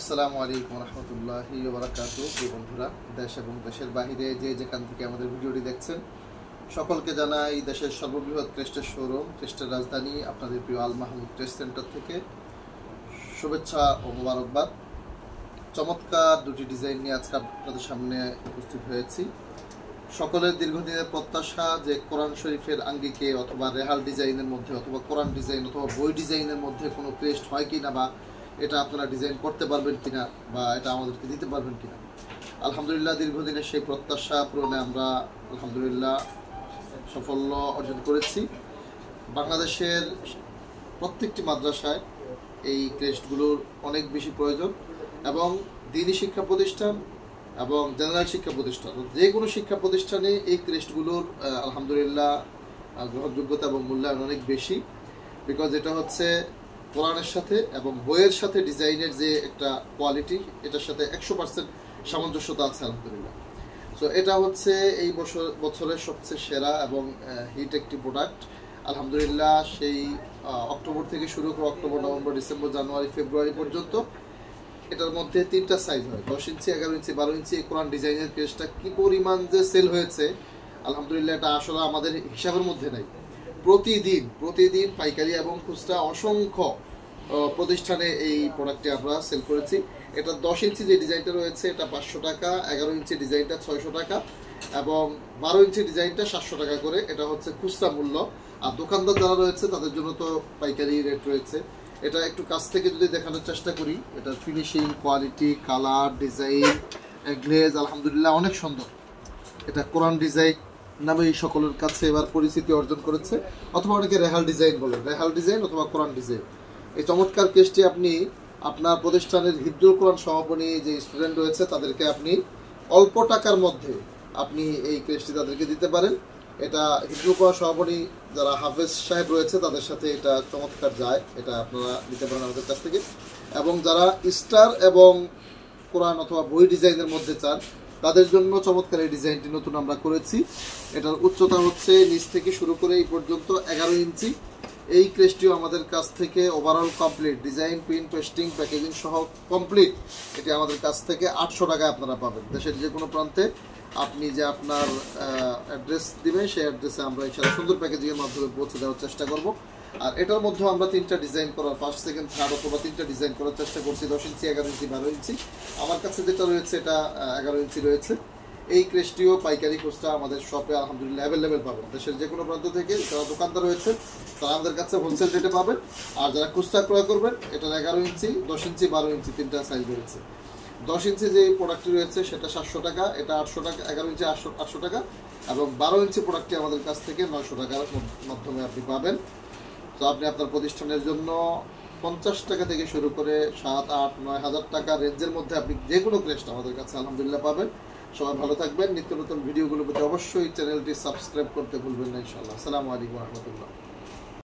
আসসালামু আলাইকুম রহমতুল্লাহি ওয়া বারাকাতুহু। প্রিয় বন্ধুরা, দেশ এবং দেশের বাহিরে যে যেখান থেকে আমাদের ভিডিওটি দেখছেন, সকলকে জানাই দেশের সর্ববৃহৎ ক্রেস্টের শোরুম, ক্রেস্টের রাজধানী আপনাদের প্রিয় আল মাহমুদ ক্রেস্ট সেন্টার থেকে শুভেচ্ছা ও মোবারকবাদ। চমৎকার দুটি ডিজাইন নিয়ে আজকে আপনাদের সামনে উপস্থিত হয়েছি। সকলের দীর্ঘদিনের প্রত্যাশা যে কোরআন শরীফের আঙ্গিকে অথবা রেহাল ডিজাইনের মধ্যে অথবা কোরআন ডিজাইন অথবা বই ডিজাইনের মধ্যে কোনো ক্রেস্ট হয় কি না, বা এটা আপনারা ডিজাইন করতে পারবেন কিনা, বা এটা আমাদেরকে দিতে পারবেন কিনা। আলহামদুলিল্লাহ, দীর্ঘদিনের সেই প্রত্যাশা পূরণে আমরা আলহামদুলিল্লাহ সাফল্য অর্জন করেছি। বাংলাদেশের প্রত্যেকটি মাদ্রাসায় এই ক্রেস্টগুলোর অনেক বেশি প্রয়োজন, এবং দ্বীনি শিক্ষা প্রতিষ্ঠান এবং জেনারেল শিক্ষা প্রতিষ্ঠান, যে কোনো শিক্ষা প্রতিষ্ঠানে এই ক্রেস্টগুলোর আলহামদুলিল্লাহ গ্রহণযোগ্যতা এবং মূল্যায়ন অনেক বেশি। বিকজ এটা হচ্ছে কোরআনের সাথে এবং বইয়ের সাথে ডিজাইনের যে একটা কোয়ালিটি, এটার সাথে 100% সামঞ্জস্যতা আছে আলহামদুলিল্লাহ। সো এটা হচ্ছে এই বছরের সবচেয়ে সেরা এবং হিট একটি প্রোডাক্ট আলহামদুলিল্লাহ। সেই অক্টোবর থেকে শুরু করে অক্টোবর, নভেম্বর, ডিসেম্বর, জানুয়ারি, ফেব্রুয়ারি পর্যন্ত এটার মধ্যে 3টা সাইজ হয়, 10 ইঞ্চি, 11 ইঞ্চি, 12 ইঞ্চি। এই কোরআন ডিজাইনের কেসটা কি পরিমাণ যে সেল হয়েছে আলহামদুলিল্লাহ, এটা আসলে আমাদের হিসাবের মধ্যে নাই। প্রতিদিন পাইকারি এবং খুচরা অসংখ্য প্রতিষ্ঠানে এই প্রোডাক্টটি আমরা সেল করেছি। এটা 10 ইঞ্চি যে ডিজাইনটা রয়েছে এটা 500 টাকা, 11 ইঞ্চি ডিজাইনটা 600 টাকা এবং 12 ইঞ্চি ডিজাইনটা 700 টাকা করে। এটা হচ্ছে খুচরা মূল্য। আর দোকানদার যারা রয়েছে তাদের জন্য তো পাইকারি রেট রয়েছে। এটা একটু কাছ থেকে যদি দেখানোর চেষ্টা করি, এটার finishing, quality, colour, design, glaze আলহামদুলিল্লাহ অনেক সুন্দর। এটা কোরআন ডিজাইন নামে সকলের কাছে এবার পরিচিতি অর্জন করেছে, অথবা অনেকে রেহাল ডিজাইন বলে, রেহাল ডিজাইন অথবা কোরআন ডিজাইন। এই চমৎকার কেসটি আপনি আপনার প্রতিষ্ঠানের হিফজুল কোরআন সমাপনী যে স্টুডেন্ট রয়েছে তাদেরকে আপনি অল্প টাকার মধ্যে আপনি এই কেসটি তাদেরকে দিতে পারেন। এটা হিফজুল কোরআন সমাপনী যারা হাফেজ সাহেব রয়েছে তাদের সাথে এটা চমৎকার যায়, এটা আপনারা নিতে পারেন আমাদের কাছ থেকে। এবং যারা স্টার এবং কোরআন অথবা বই ডিজাইনের মধ্যে চান তাদের জন্য চমৎকার এই ডিজাইনটি নতুন আমরা করেছি। এটার উচ্চতা হচ্ছে নিচ থেকে শুরু করে এই পর্যন্ত 11 ইঞ্চি। এই ক্রেস্টটিও আমাদের কাছ থেকে overall complete, design, print, pasting, packaging সহ কমপ্লিট। এটি আমাদের কাছ থেকে 800 টাকায় আপনারা পাবেন। দেশের যে কোনো প্রান্তে আপনি যে আপনার অ্যাড্রেস দিবেন সেই অ্যাড্রেসে আমরা ইনশাআল্লাহ সুন্দর প্যাকেজিংয়ের মাধ্যমে পৌঁছে দেওয়ার চেষ্টা করব। আর এটার মধ্যে আমরা 3টা ডিজাইন করার, ফার্স্ট, সেকেন্ড, থার্ড অথবা 3টা ডিজাইন করার চেষ্টা করছি। 10 ইঞ্চি, 11 ইঞ্চি, 12 ইঞ্চি। আমার কাছে যেটা রয়েছে এটা 11 ইঞ্চি রয়েছে। এই ক্রেস্টটিও পাইকারি খুচরা আমাদের শপে আলহামদুলিল্লাহ অ্যাভেলেবেল পাবেন। দেশের যে কোনো প্রান্ত থেকে যারা দোকানদার রয়েছে তারা আমাদের কাছে হোলসেল রেটে পাবেন। আর যারা খুচরা ক্রয় করবেন, এটার 11 ইঞ্চি, 10 ইঞ্চি, 12 ইঞ্চি 3টা সাইজ রয়েছে। 10 ইঞ্চি যে প্রোডাক্টটি রয়েছে সেটা 700 টাকা, এটা 800 টাকা, 11 ইঞ্চি 800 টাকা এবং 12 ইঞ্চি প্রোডাক্টটি আমাদের কাছ থেকে 900 টাকার মাধ্যমে আপনি পাবেন। তো আপনি আপনার প্রতিষ্ঠানের জন্য 50 টাকা থেকে শুরু করে 7, 8, 9 হাজার টাকা রেঞ্জের মধ্যে আপনি যে কোনো ক্রেস্ট আমাদের কাছে আলহামদুলিল্লাহ পাবেন। সবাই ভালো থাকবেন। নিত্য নতুন ভিডিওগুলো পেতে অবশ্যই চ্যানেলটি সাবস্ক্রাইব করতে ভুলবেন না ইনশাআল্লাহ। আসসালামু আলাইকুম ওয়া রাহমাতুল্লাহ।